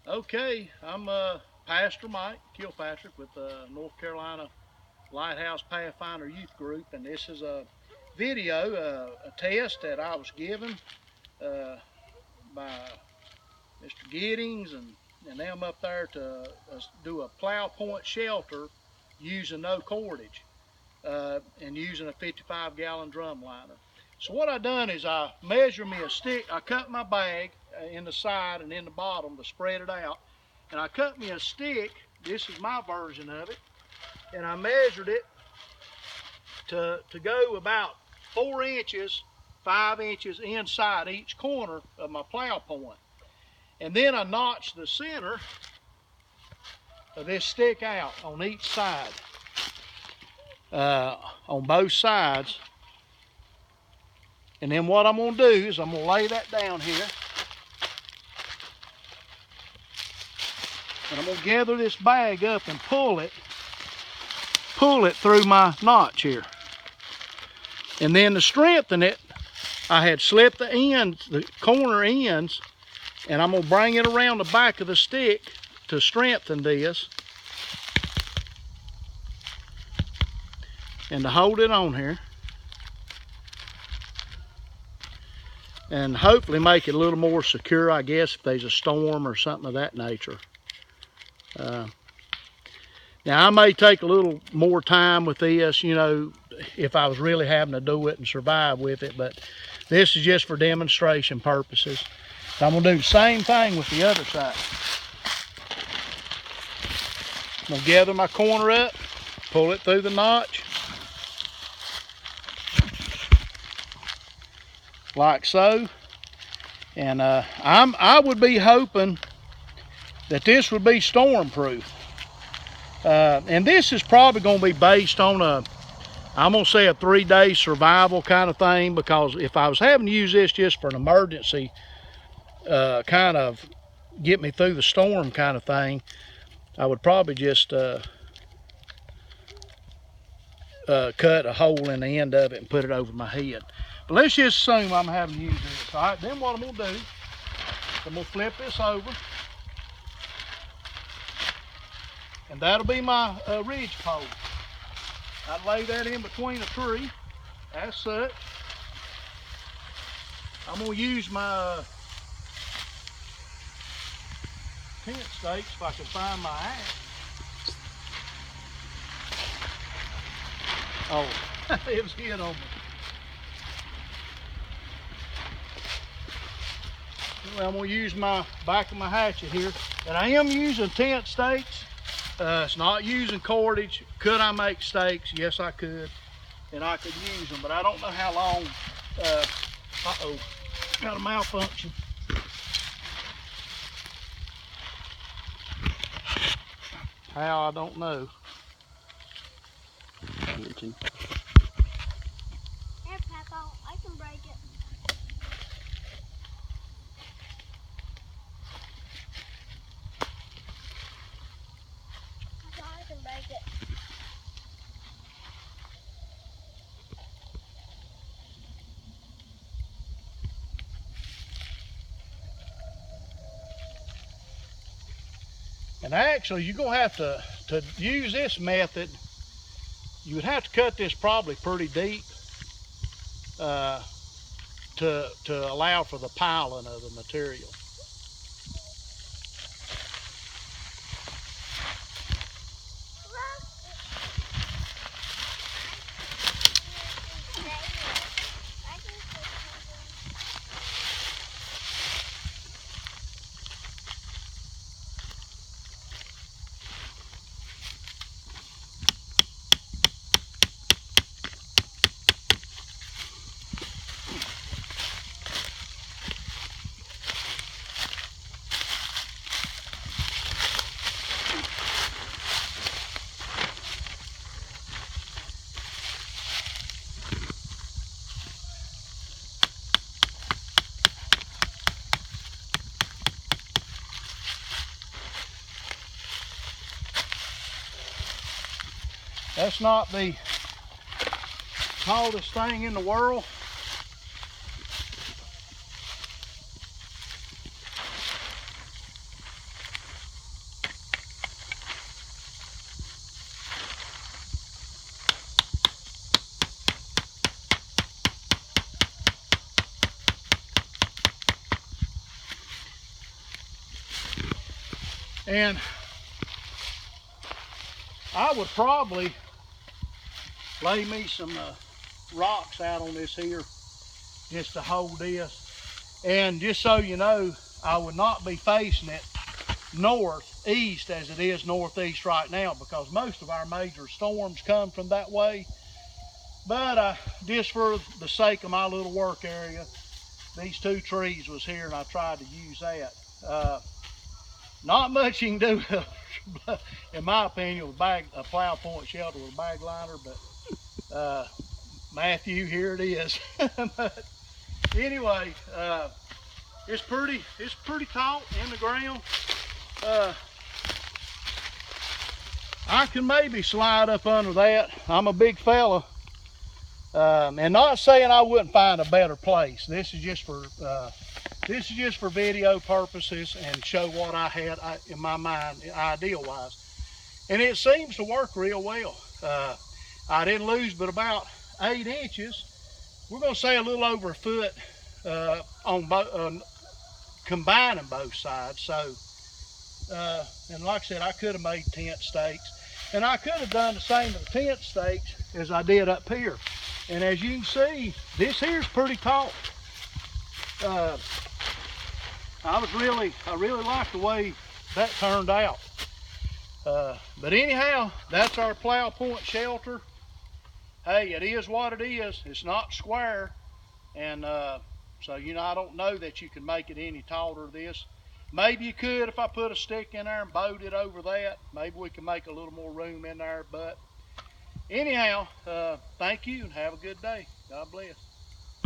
Okay, I'm Pastor Mike Kilpatrick with North Carolina Lighthouse Pathfinder Youth Group, and this is a video, a test that I was given by Mr. Giddings and them up there to do a plow point shelter using no cordage and using a 55-gallon drum liner. So what I done is I measured me a stick. I cut my bag in the side and in the bottom to spread it out, and I cut me a stick. This is my version of it, and I measured it to go about 4 inches, 5 inches inside each corner of my plow point. And then I notched the center of this stick out on each side, on both sides. And then what I'm going to do is I'm going to lay that down here. And I'm going to gather this bag up and pull it through my notch here. And then to strengthen it, I had slipped the ends, the corner ends, and I'm going to bring it around the back of the stick to strengthen this and to hold it on here. And hopefully make it a little more secure, I guess, if there's a storm or something of that nature. Now, I may take a little more time with this, you know, if I was really having to do it and survive with it, but this is just for demonstration purposes. So I'm going to do the same thing with the other side. I'm going to gather my corner up, pull it through the notch, like so. And I would be hoping that this would be storm proof. And this is probably going to be based on I'm going to say a 3-day survival kind of thing, because if I was having to use this just for an emergency, kind of get me through the storm kind of thing, I would probably just cut a hole in the end of it and put it over my head. But let's just assume I'm having to use this. All right, then what I'm going to do is I'm going to flip this over. And that'll be my ridge pole. I'd lay that in between a tree, as such. I'm going to use my tent stakes if I can find my axe. Oh, it was hit on me. Well, I'm going to use my back of my hatchet here. And I am using tent stakes. It's not using cordage. Could I make stakes? Yes, I could. And I could use them, but I don't know how long. Uh-oh, got a malfunction. How, I don't know. Here, Papa, I can break it. I can break it. And actually, you're going to have to use this method. You would have to cut this probably pretty deep to allow for the piling of the material. That's not the tallest thing in the world. And I would probably lay me some rocks out on this here just to hold this. And just so you know, I would not be facing it northeast as it is northeast right now, because most of our major storms come from that way. But just for the sake of my little work area, these two trees was here and I tried to use that. Not much you can do, in my opinion, with a plow point shelter with a bag liner, but Matthew, here it is. But anyway, it's pretty taut in the ground. I can maybe slide up under that. I'm a big fella. And not saying I wouldn't find a better place. This is just for video purposes and show what I had in my mind, ideal wise. And it seems to work real well. I didn't lose but about 8 inches. We're going to say a little over a foot on combining both sides. So, and like I said, I could have made tent stakes. And I could have done the same with the tent stakes as I did up here. And as you can see, this here's pretty taut. I really like the way that turned out. But anyhow, that's our plow point shelter. Hey, it is what it is. It's not square. And so, you know, I don't know that you can make it any taller than this. Maybe you could if I put a stick in there and bowed it over that. Maybe we can make a little more room in there. But anyhow, thank you and have a good day. God bless.